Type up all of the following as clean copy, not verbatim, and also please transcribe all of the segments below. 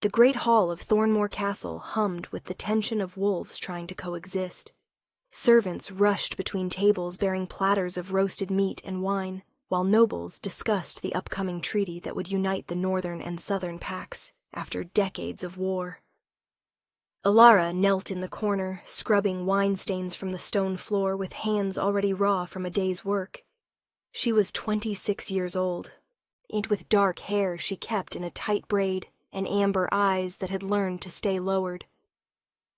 The great hall of Thornmoor Castle hummed with the tension of wolves trying to coexist. Servants rushed between tables bearing platters of roasted meat and wine, while nobles discussed the upcoming treaty that would unite the northern and southern packs after decades of war. Alara knelt in the corner, scrubbing wine stains from the stone floor with hands already raw from a day's work. She was 26 years old, and with dark hair she kept in a tight braid and amber eyes that had learned to stay lowered.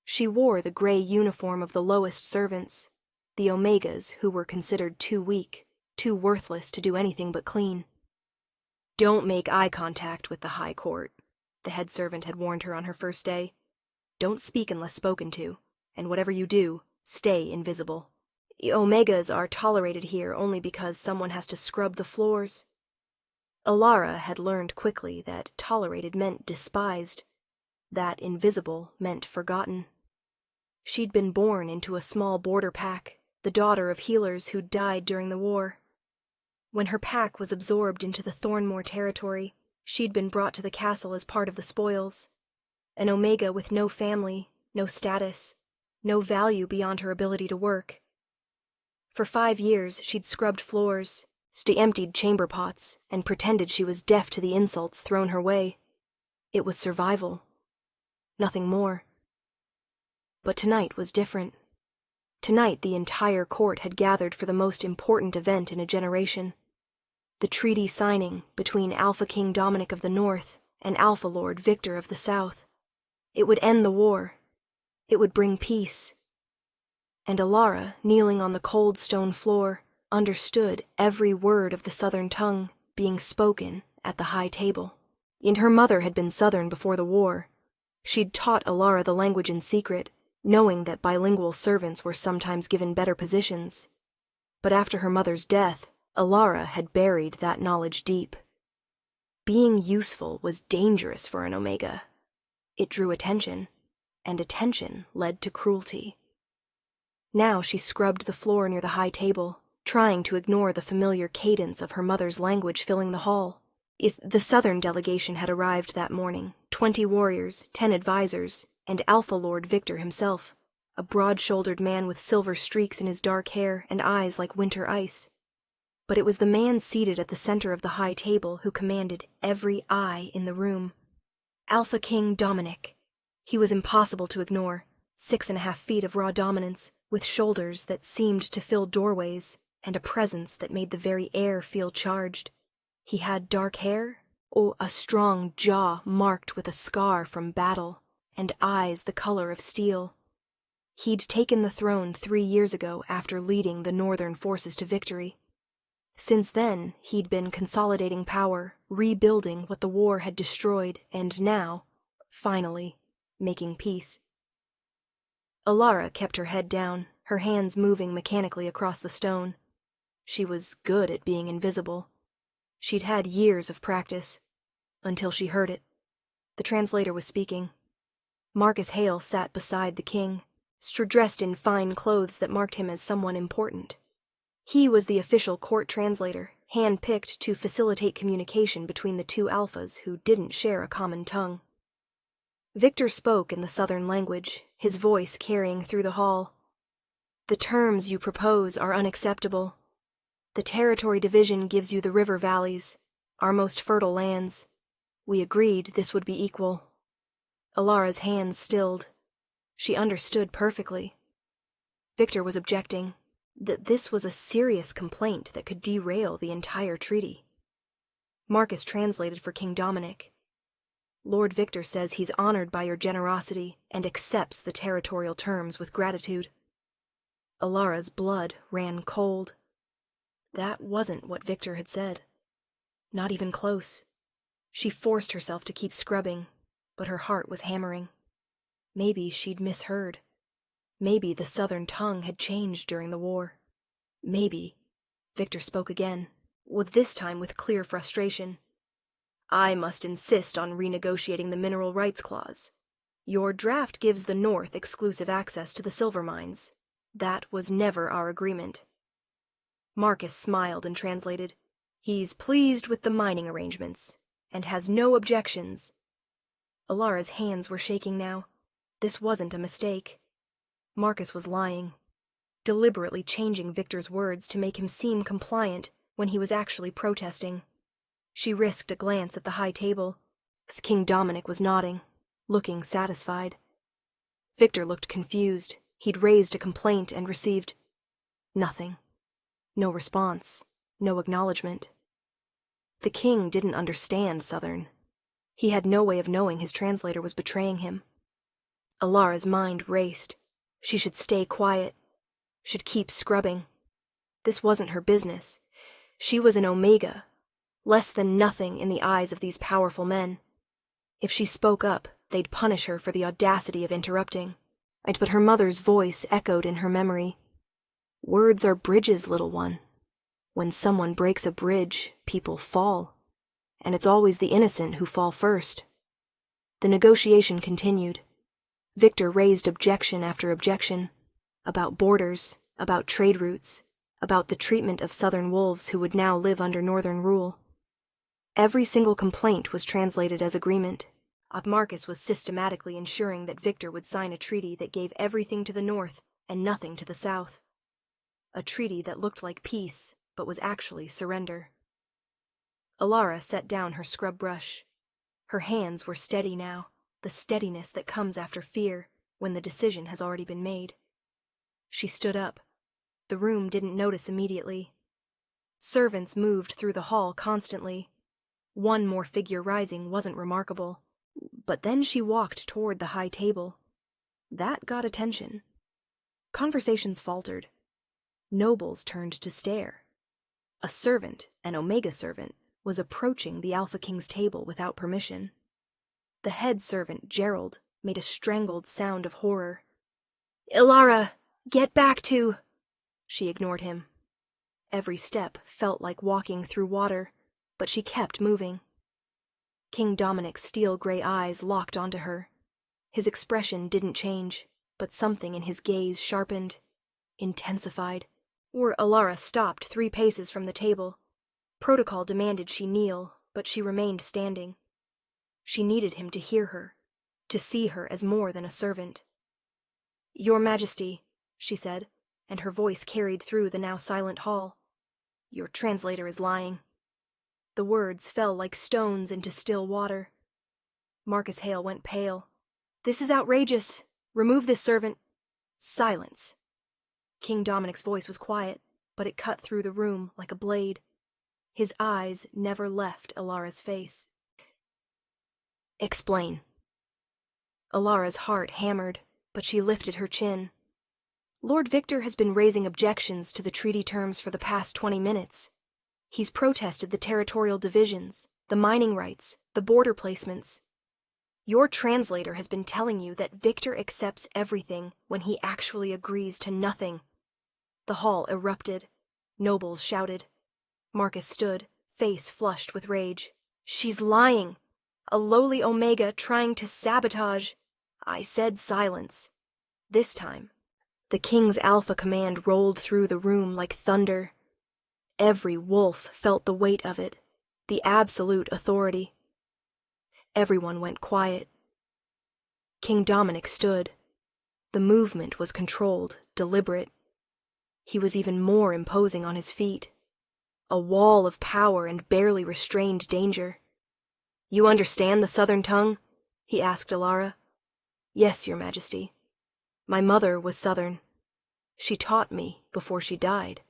She wore the gray uniform of the lowest servants, the Omegas who were considered too weak, too worthless to do anything but clean. "Don't make eye contact with the High Court," the head servant had warned her on her first day. "Don't speak unless spoken to, and whatever you do, stay invisible. Omegas are tolerated here only because someone has to scrub the floors." Alara had learned quickly that tolerated meant despised, that invisible meant forgotten. She'd been born into a small border pack, the daughter of healers who'd died during the war. When her pack was absorbed into the Thornmoor territory, she'd been brought to the castle as part of the spoils. An Omega with no family, no status, no value beyond her ability to work. For 5 years, she'd scrubbed floors, she emptied chamber pots, and pretended she was deaf to the insults thrown her way. It was survival. Nothing more. But tonight was different. Tonight the entire court had gathered for the most important event in a generation. The treaty signing between Alpha King Dominic of the North and Alpha Lord Victor of the South. It would end the war. It would bring peace. And Alara, kneeling on the cold stone floor, understood every word of the Southern tongue being spoken at the high table. And her mother had been Southern before the war. She'd taught Alara the language in secret, knowing that bilingual servants were sometimes given better positions. But after her mother's death, Alara had buried that knowledge deep. Being useful was dangerous for an Omega. It drew attention, and attention led to cruelty. Now she scrubbed the floor near the high table, trying to ignore the familiar cadence of her mother's language filling the hall. The Southern delegation had arrived that morning, 20 warriors, 10 advisors, and Alpha Lord Victor himself, a broad-shouldered man with silver streaks in his dark hair and eyes like winter ice. But it was the man seated at the center of the high table who commanded every eye in the room. Alpha King Dominic. He was impossible to ignore, 6.5 feet of raw dominance, with shoulders that seemed to fill doorways, and a presence that made the very air feel charged. He had dark hair, a strong jaw marked with a scar from battle, and eyes the color of steel. He'd taken the throne 3 years ago after leading the northern forces to victory. Since then, he'd been consolidating power, rebuilding what the war had destroyed, and now, finally, making peace. Alara kept her head down, her hands moving mechanically across the stone. She was good at being invisible. She'd had years of practice, until she heard it. The translator was speaking. Marcus Hale sat beside the king, dressed in fine clothes that marked him as someone important. He was the official court translator, hand-picked to facilitate communication between the two alphas who didn't share a common tongue. Victor spoke in the Southern language, his voice carrying through the hall. "The terms you propose are unacceptable. The territory division gives you the river valleys, our most fertile lands. We agreed this would be equal." Alara's hands stilled. She understood perfectly. Victor was objecting that this was a serious complaint that could derail the entire treaty. Marcus translated for King Dominic. "Lord Victor says he's honored by your generosity and accepts the territorial terms with gratitude." Alara's blood ran cold. That wasn't what Victor had said. Not even close. She forced herself to keep scrubbing, but her heart was hammering. Maybe she'd misheard. Maybe the Southern tongue had changed during the war. Maybe. Victor spoke again, this time with clear frustration. "I must insist on renegotiating the mineral rights clause. Your draft gives the North exclusive access to the silver mines. That was never our agreement." Marcus smiled and translated. "He's pleased with the mining arrangements, and has no objections." Alara's hands were shaking now. This wasn't a mistake. Marcus was lying, deliberately changing Victor's words to make him seem compliant when he was actually protesting. She risked a glance at the high table. King Dominic was nodding, looking satisfied. Victor looked confused. He'd raised a complaint and received nothing. No response, no acknowledgement. The king didn't understand Southern. He had no way of knowing his translator was betraying him. Alara's mind raced. She should stay quiet, should keep scrubbing. This wasn't her business. She was an Omega, less than nothing in the eyes of these powerful men. If she spoke up, they'd punish her for the audacity of interrupting. But her mother's voice echoed in her memory. Words are bridges, little one. When someone breaks a bridge, people fall. And it's always the innocent who fall first. The negotiation continued. Victor raised objection after objection. About borders, about trade routes, about the treatment of southern wolves who would now live under northern rule. Every single complaint was translated as agreement. Marcus was systematically ensuring that Victor would sign a treaty that gave everything to the north and nothing to the south. A treaty that looked like peace, but was actually surrender. Alara set down her scrub brush. Her hands were steady now, the steadiness that comes after fear when the decision has already been made. She stood up. The room didn't notice immediately. Servants moved through the hall constantly. One more figure rising wasn't remarkable. But then she walked toward the high table. That got attention. Conversations faltered. Nobles turned to stare. A servant, an Omega servant, was approaching the Alpha King's table without permission. The head servant, Gerald, made a strangled sound of horror. "Ilara, get back to—" She ignored him. Every step felt like walking through water, but she kept moving. King Dominic's steel-gray eyes locked onto her. His expression didn't change, but something in his gaze sharpened, intensified. Alara stopped 3 paces from the table. Protocol demanded she kneel, but she remained standing. She needed him to hear her, to see her as more than a servant. "Your Majesty," she said, and her voice carried through the now silent hall. "Your translator is lying." The words fell like stones into still water. Marcus Hale went pale. "This is outrageous. Remove this servant." "Silence." King Dominic's voice was quiet, but it cut through the room like a blade. His eyes never left Alara's face. "Explain." Alara's heart hammered, but she lifted her chin. "Lord Victor has been raising objections to the treaty terms for the past 20 minutes. He's protested the territorial divisions, the mining rights, the border placements. Your translator has been telling you that Victor accepts everything when he actually agrees to nothing." The hall erupted. Nobles shouted. Marcus stood, face flushed with rage. "She's lying. A lowly Omega trying to sabotage—" "I said silence." This time, the King's Alpha command rolled through the room like thunder. Every wolf felt the weight of it, the absolute authority. Everyone went quiet. King Dominic stood. The movement was controlled, deliberate. He was even more imposing on his feet. A wall of power and barely restrained danger. "You understand the Southern tongue?" he asked Alara. "Yes, Your Majesty. My mother was Southern. She taught me before she died."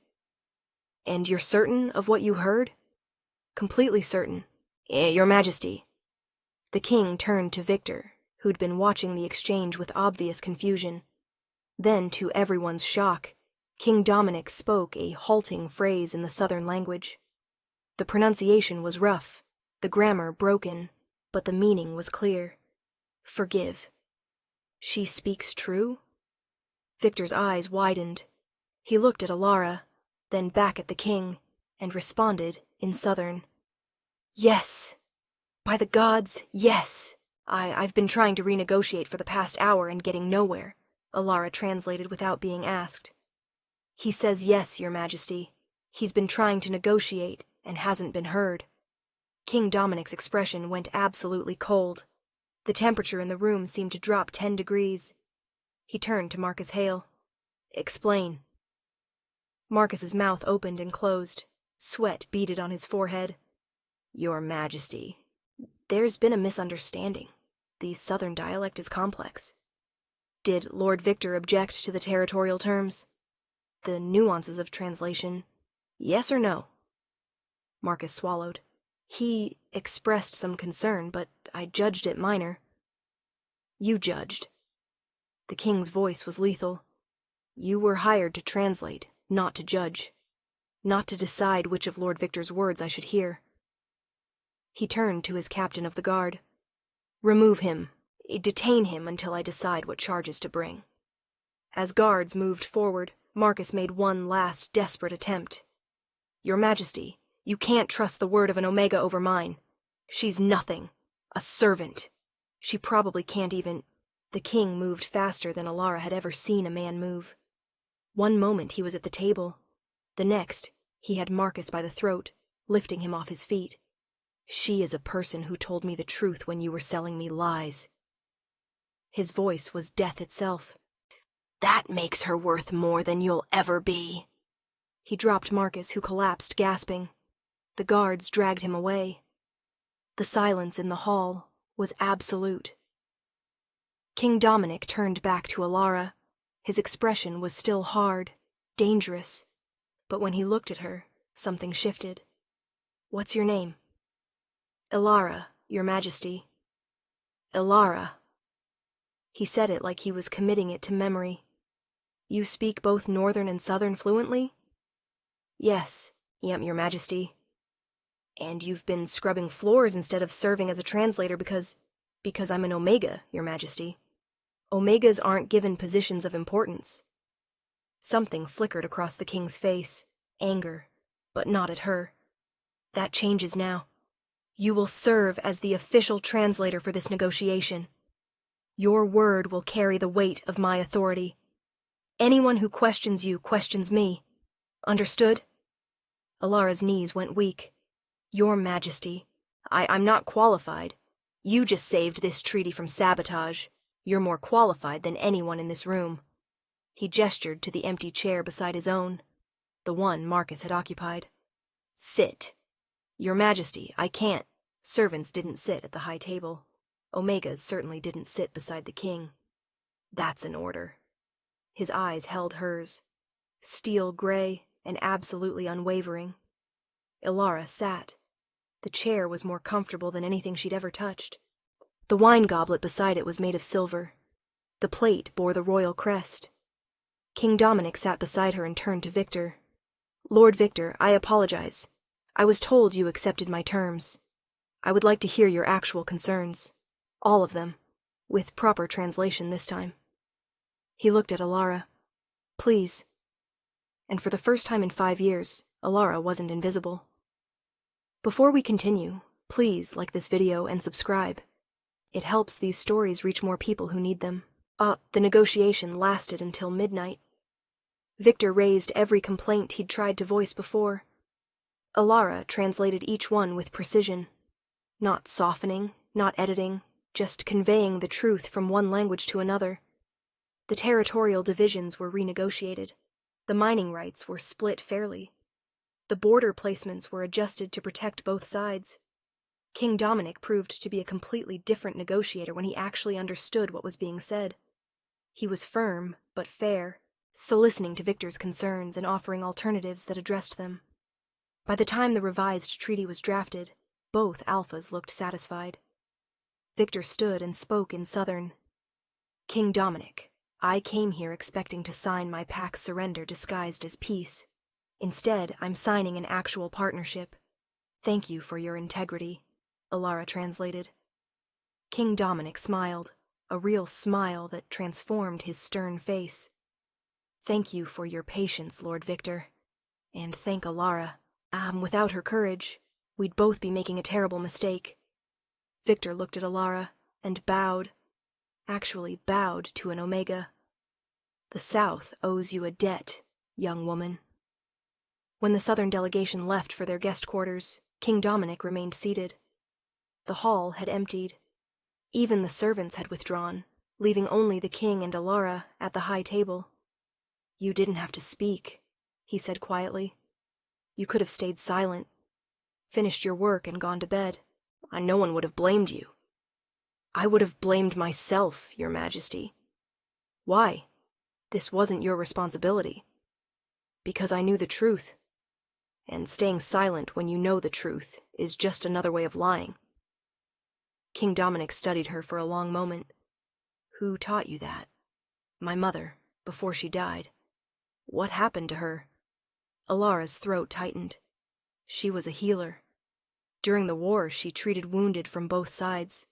"And you're certain of what you heard?" "Completely certain. Your Majesty." The king turned to Victor, who'd been watching the exchange with obvious confusion. Then, to everyone's shock, King Dominic spoke a halting phrase in the Southern language. The pronunciation was rough, the grammar broken, but the meaning was clear. "Forgive." "She speaks true?" Victor's eyes widened. He looked at Alara, then back at the king, and responded in Southern. "Yes. By the gods, yes. I've been trying to renegotiate for the past hour and getting nowhere," Alara translated without being asked. "He says yes, Your Majesty. He's been trying to negotiate and hasn't been heard." King Dominic's expression went absolutely cold. The temperature in the room seemed to drop 10 degrees. He turned to Marcus Hale. "Explain." Marcus's mouth opened and closed. Sweat beaded on his forehead. "Your Majesty, there's been a misunderstanding. The southern dialect is complex." Did Lord Victor object to the territorial terms? The nuances of translation, yes or no? Marcus swallowed. He expressed some concern, but I judged it minor. You judged. The king's voice was lethal. You were hired to translate, not to judge. Not to decide which of Lord Victor's words I should hear. He turned to his captain of the guard. "Remove him. Detain him until I decide what charges to bring." As guards moved forward, Marcus made one last desperate attempt. "Your Majesty, you can't trust the word of an Omega over mine. She's nothing. A servant. She probably can't even—" The king moved faster than Alara had ever seen a man move. One moment he was at the table. The next, he had Marcus by the throat, lifting him off his feet. "She is a person who told me the truth when you were selling me lies." His voice was death itself. "That makes her worth more than you'll ever be." He dropped Marcus, who collapsed, gasping. The guards dragged him away. The silence in the hall was absolute. King Dominic turned back to Alara. His expression was still hard, dangerous, but when he looked at her, something shifted. "What's your name?" "Ilara, Your Majesty." "Ilara." He said it like he was committing it to memory. "You speak both Northern and Southern fluently?" "Yes, Your Majesty." "And you've been scrubbing floors instead of serving as a translator because I'm an Omega, Your Majesty. Omegas aren't given positions of importance." Something flickered across the king's face. Anger, but not at her. "That changes now. You will serve as the official translator for this negotiation. Your word will carry the weight of my authority. Anyone who questions you questions me. Understood?" Alara's knees went weak. "Your Majesty, I'm not qualified. You just saved this treaty from sabotage. You're more qualified than anyone in this room." He gestured to the empty chair beside his own, the one Marcus had occupied. "Sit." "Your Majesty, I can't." Servants didn't sit at the high table. Omegas certainly didn't sit beside the king. "That's an order." His eyes held hers, steel gray and absolutely unwavering. Ilara sat. The chair was more comfortable than anything she'd ever touched. The wine goblet beside it was made of silver. The plate bore the royal crest. King Dominic sat beside her and turned to Victor. "Lord Victor, I apologize. I was told you accepted my terms. I would like to hear your actual concerns. All of them. With proper translation this time." He looked at Alara. "Please." And for the first time in 5 years, Alara wasn't invisible. Before we continue, please like this video and subscribe. It helps these stories reach more people who need them. The negotiation lasted until midnight. Victor raised every complaint he'd tried to voice before. Alara translated each one with precision. Not softening, not editing, just conveying the truth from one language to another. The territorial divisions were renegotiated. The mining rights were split fairly. The border placements were adjusted to protect both sides. King Dominic proved to be a completely different negotiator when he actually understood what was being said. He was firm, but fair, still listening to Victor's concerns and offering alternatives that addressed them. By the time the revised treaty was drafted, both alphas looked satisfied. Victor stood and spoke in Southern. "King Dominic, I came here expecting to sign my pax surrender disguised as peace. Instead, I'm signing an actual partnership. Thank you for your integrity," Alara translated. King Dominic smiled, a real smile that transformed his stern face. "Thank you for your patience, Lord Victor. And thank Alara. Without her courage, we'd both be making a terrible mistake." Victor looked at Alara and bowed, actually bowed to an Omega. "The South owes you a debt, young woman." When the Southern delegation left for their guest quarters, King Dominic remained seated. The hall had emptied. Even the servants had withdrawn, leaving only the king and Alara at the high table. "You didn't have to speak," he said quietly. "You could have stayed silent, finished your work and gone to bed. No one would have blamed you." "I would have blamed myself, Your Majesty." "Why? This wasn't your responsibility." "Because I knew the truth. And staying silent when you know the truth is just another way of lying." King Dominic studied her for a long moment. "Who taught you that?" "My mother, before she died." "What happened to her?" Alara's throat tightened. "She was a healer. During the war, she treated wounded from both sides.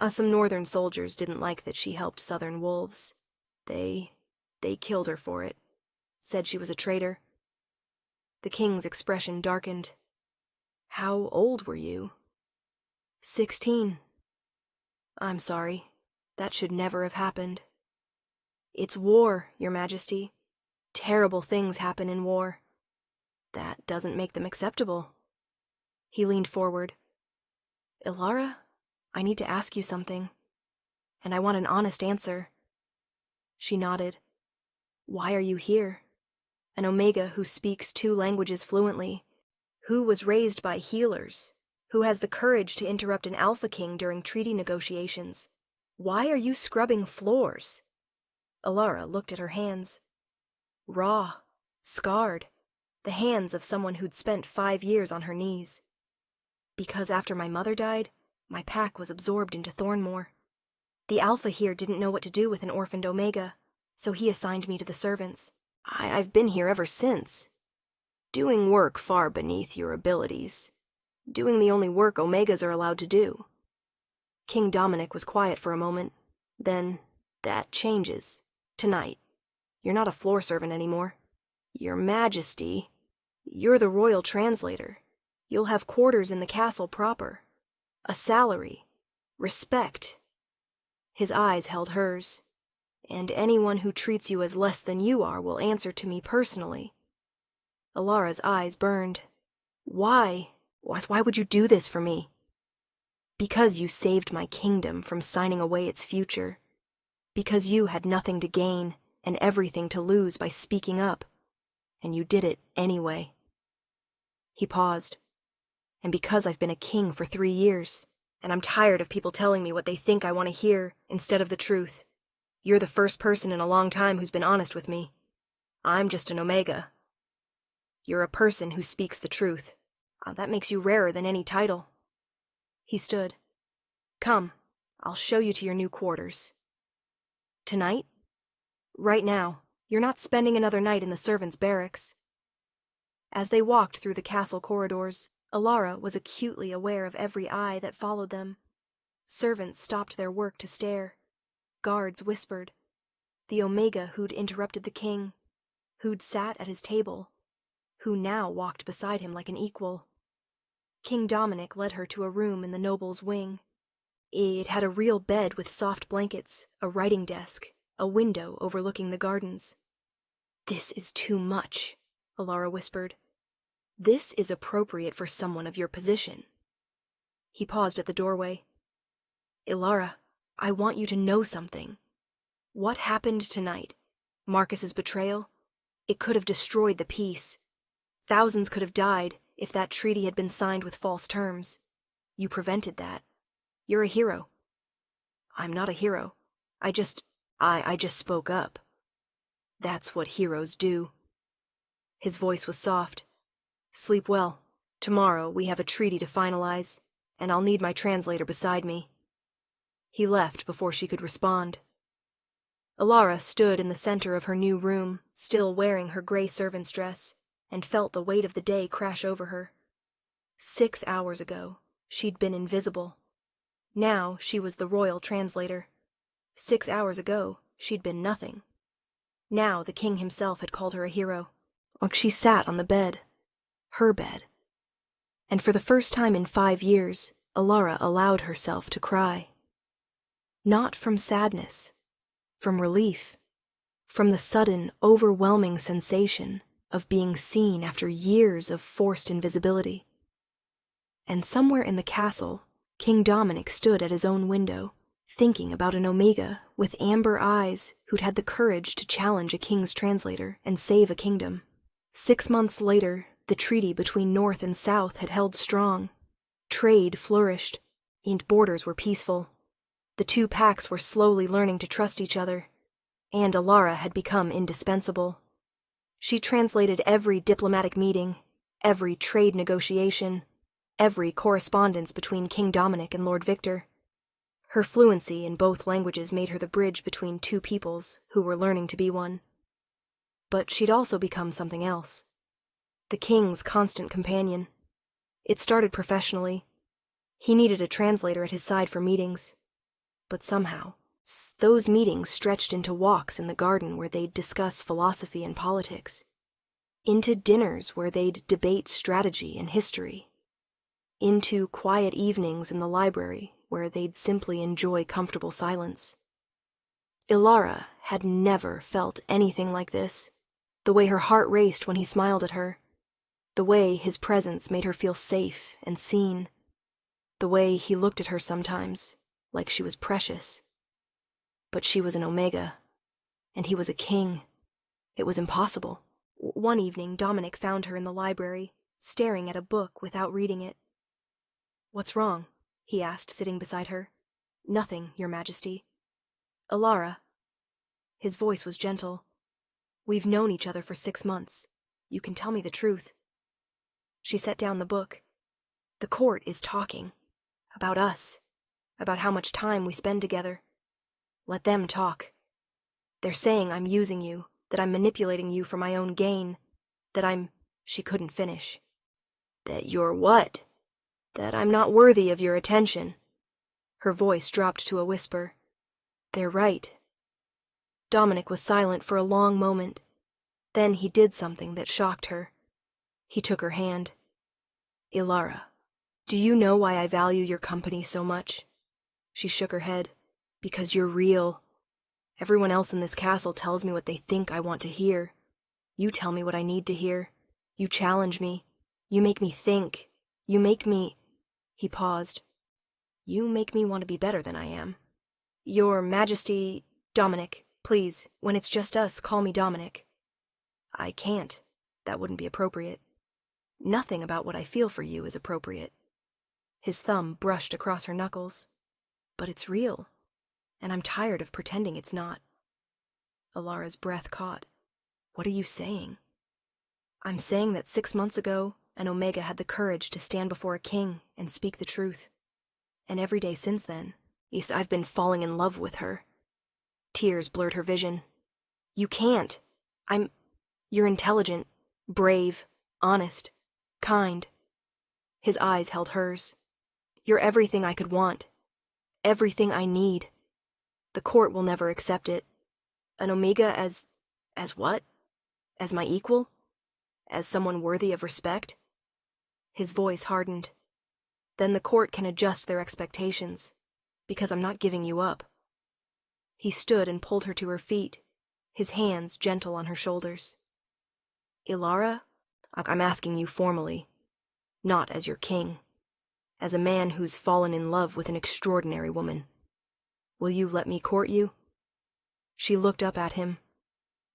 Some northern soldiers didn't like that she helped southern wolves. They killed her for it. Said she was a traitor." The king's expression darkened. "How old were you?" 16. "I'm sorry. That should never have happened." "It's war, Your Majesty. Terrible things happen in war." "That doesn't make them acceptable." He leaned forward. "Alara, I need to ask you something, and I want an honest answer." She nodded. "Why are you here? An Omega who speaks 2 languages fluently, who was raised by healers, who has the courage to interrupt an Alpha King during treaty negotiations. Why are you scrubbing floors?" Alara looked at her hands. Raw, scarred, the hands of someone who'd spent 5 years on her knees. "Because after my mother died, my pack was absorbed into Thornmoor. The Alpha here didn't know what to do with an orphaned Omega, so he assigned me to the servants. I've been here ever since. Doing work far beneath your abilities. Doing the only work Omegas are allowed to do." King Dominic was quiet for a moment. Then, "That changes. Tonight. You're not a floor servant anymore. Your Majesty, you're the royal translator. You'll have quarters in the castle proper. A salary. Respect." His eyes held hers. "And anyone who treats you as less than you are will answer to me personally." Alara's eyes burned. "Why? Why would you do this for me?" "Because you saved my kingdom from signing away its future. Because you had nothing to gain and everything to lose by speaking up. And you did it anyway." He paused. "And because I've been a king for 3 years, and I'm tired of people telling me what they think I want to hear instead of the truth. You're the first person in a long time who's been honest with me. I'm just an Omega. You're a person who speaks the truth. That makes you rarer than any title." He stood. "Come, I'll show you to your new quarters." "Tonight?" "Right now. You're not spending another night in the servants' barracks." As they walked through the castle corridors, Alara was acutely aware of every eye that followed them. Servants stopped their work to stare. Guards whispered. The Omega who'd interrupted the king, who'd sat at his table, who now walked beside him like an equal. King Dominic led her to a room in the noble's wing. It had a real bed with soft blankets, a writing desk, a window overlooking the gardens. "This is too much," Alara whispered. "This is appropriate for someone of your position." He paused at the doorway. "Alara, I want you to know something. What happened tonight? Marcus's betrayal? It could have destroyed the peace. Thousands could have died if that treaty had been signed with false terms. You prevented that. You're a hero." "I'm not a hero. I just spoke up." "That's what heroes do." His voice was soft. "Sleep well. Tomorrow we have a treaty to finalize, and I'll need my translator beside me." He left before she could respond. Alara stood in the center of her new room, still wearing her gray servant's dress, and felt the weight of the day crash over her. 6 hours ago, she'd been invisible. Now she was the royal translator. 6 hours ago, she'd been nothing. Now the king himself had called her a hero. She sat on the bed. Her bed. And for the first time in 5 years, Alara allowed herself to cry. Not from sadness, from relief, from the sudden, overwhelming sensation of being seen after years of forced invisibility. And somewhere in the castle, King Dominic stood at his own window, thinking about an Omega with amber eyes who'd had the courage to challenge a king's translator and save a kingdom. 6 months later, the treaty between North and South had held strong. Trade flourished, and borders were peaceful. The two packs were slowly learning to trust each other, and Alara had become indispensable. She translated every diplomatic meeting, every trade negotiation, every correspondence between King Dominic and Lord Victor. Her fluency in both languages made her the bridge between two peoples who were learning to be one. But she'd also become something else. The king's constant companion. It started professionally. He needed a translator at his side for meetings. But somehow, those meetings stretched into walks in the garden where they'd discuss philosophy and politics, into dinners where they'd debate strategy and history, into quiet evenings in the library where they'd simply enjoy comfortable silence. Ilara had never felt anything like this, the way her heart raced when he smiled at her, the way his presence made her feel safe and seen, the way he looked at her sometimes like she was precious. But she was an Omega, and he was a king. It was impossible. One evening, Dominic found her in the library, staring at a book without reading it. "What's wrong?" he asked, sitting beside her. "Nothing, Your Majesty." "Alara." His voice was gentle. "We've known each other for 6 months. You can tell me the truth." She set down the book. "The court is talking. About us. About how much time we spend together. Let them talk. They're saying I'm using you, that I'm manipulating you for my own gain, that I'm—" She couldn't finish. "That you're what?" "That I'm not worthy of your attention." Her voice dropped to a whisper. "They're right." Dominic was silent for a long moment. Then he did something that shocked her. He took her hand. "Ilara, do you know why I value your company so much?" She shook her head. "Because you're real. Everyone else in this castle tells me what they think I want to hear. You tell me what I need to hear. You challenge me. You make me think. You make me—" He paused. "You make me want to be better than I am. Your Majesty—" "Dominic, please, when it's just us, call me Dominic." "I can't. That wouldn't be appropriate. Nothing about what I feel for you is appropriate." His thumb brushed across her knuckles. "But it's real, and I'm tired of pretending it's not." Alara's breath caught. "What are you saying?" "I'm saying that 6 months ago, an Omega had the courage to stand before a king and speak the truth. And every day since then, I've been falling in love with her." Tears blurred her vision. "You can't. You're intelligent, brave, honest, kind." His eyes held hers. "You're everything I could want. Everything I need. The court will never accept it. An Omega as what? As my equal? As someone worthy of respect?" His voice hardened. "Then the court can adjust their expectations, because I'm not giving you up." He stood and pulled her to her feet, his hands gentle on her shoulders. "Ilara, I'm asking you formally, not as your king, as a man who's fallen in love with an extraordinary woman. Will you let me court you?" She looked up at him.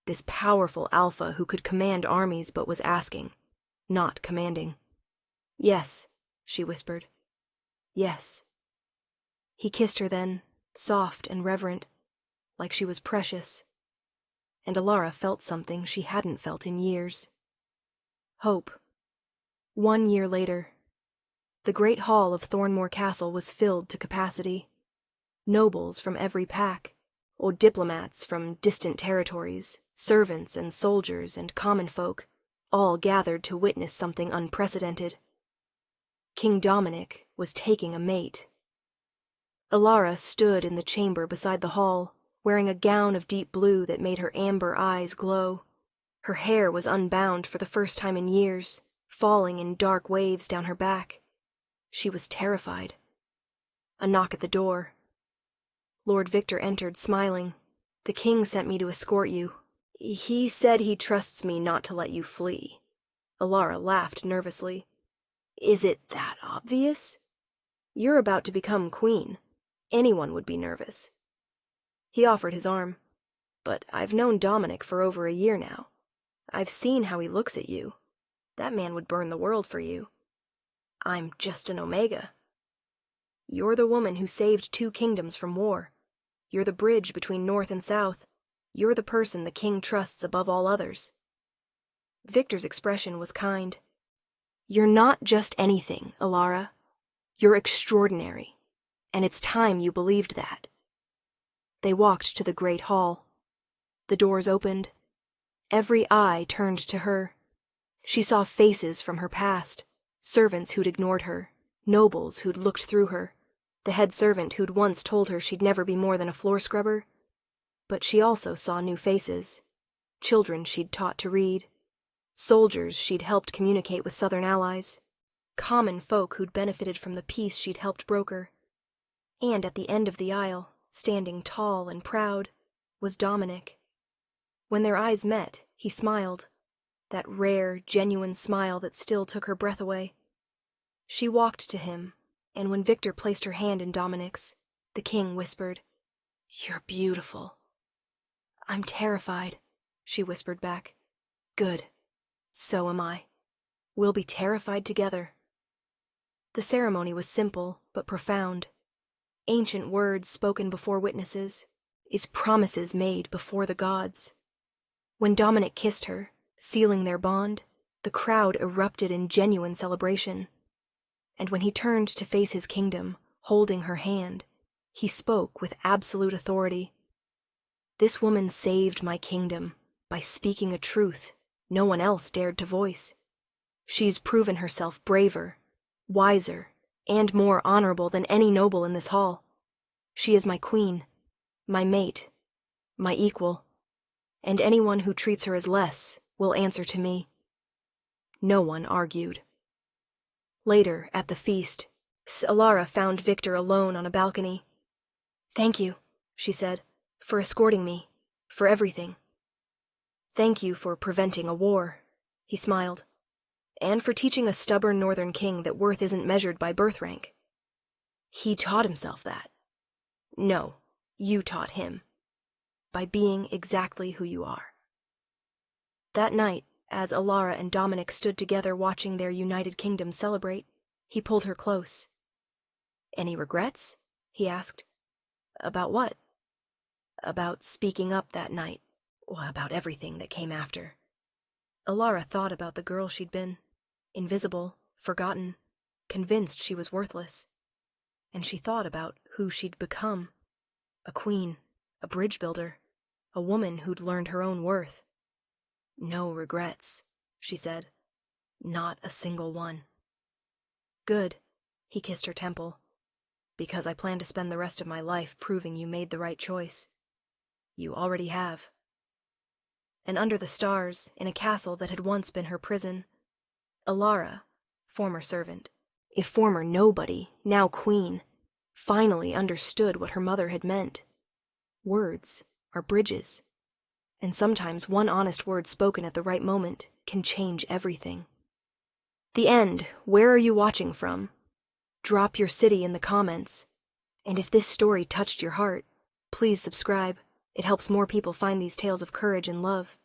This powerful alpha who could command armies but was asking, not commanding. "Yes," she whispered. "Yes." He kissed her then, soft and reverent, like she was precious. And Alara felt something she hadn't felt in years. Hope. 1 year later. The great hall of Thornmoor Castle was filled to capacity. Nobles from every pack, or diplomats from distant territories, servants and soldiers and common folk, all gathered to witness something unprecedented. King Dominic was taking a mate. Alara stood in the chamber beside the hall, wearing a gown of deep blue that made her amber eyes glow. Her hair was unbound for the first time in years, falling in dark waves down her back. She was terrified. A knock at the door. Lord Victor entered, smiling. "The king sent me to escort you. He said he trusts me not to let you flee." Alara laughed nervously. "Is it that obvious? You're about to become queen. Anyone would be nervous. He offered his arm. But I've known Dominic for over a year now. I've seen how he looks at you. That man would burn the world for you. I'm just an Omega. You're the woman who saved 2 kingdoms from war. You're the bridge between North and South. You're the person the king trusts above all others. Victor's expression was kind. You're not just anything, Alara. You're extraordinary. And it's time you believed that. They walked to the great hall. The doors opened. Every eye turned to her. She saw faces from her past, servants who'd ignored her, nobles who'd looked through her, the head servant who'd once told her she'd never be more than a floor scrubber. But she also saw new faces, children she'd taught to read, soldiers she'd helped communicate with Southern allies, common folk who'd benefited from the peace she'd helped broker. And at the end of the aisle, standing tall and proud, was Dominic. When their eyes met, he smiled, that rare, genuine smile that still took her breath away. She walked to him, and when Victor placed her hand in Dominic's, the king whispered, "You're beautiful." "I'm terrified," she whispered back. "Good. So am I. We'll be terrified together." The ceremony was simple but profound. Ancient words spoken before witnesses, is promises made before the gods. When Dominic kissed her, sealing their bond, the crowd erupted in genuine celebration. And when he turned to face his kingdom, holding her hand, he spoke with absolute authority. "This woman saved my kingdom by speaking a truth no one else dared to voice. She's proven herself braver, wiser, and more honorable than any noble in this hall. She is my queen, my mate, my equal. And anyone who treats her as less will answer to me." No one argued. Later, at the feast, Alara found Victor alone on a balcony. "Thank you," she said, "for escorting me, for everything." "Thank you for preventing a war," he smiled, "and for teaching a stubborn northern king that worth isn't measured by birth rank." He taught himself that. No, you taught him. By being exactly who you are. That night, as Alara and Dominic stood together watching their united kingdom celebrate, he pulled her close. "Any regrets?" he asked. "About what?" "About speaking up that night, about everything that came after." Alara thought about the girl she'd been, invisible, forgotten, convinced she was worthless. And she thought about who she'd become. A queen, a bridge builder, a woman who'd learned her own worth. "No regrets," she said. "Not a single one." "Good," he kissed her temple, "because I plan to spend the rest of my life proving you made the right choice. You already have." And under the stars, in a castle that had once been her prison, Alara, former servant, if former nobody, now queen, finally understood what her mother had meant. Words are bridges, and sometimes one honest word spoken at the right moment can change everything. The end. Where are you watching from? Drop your city in the comments. And if this story touched your heart, please subscribe. It helps more people find these tales of courage and love.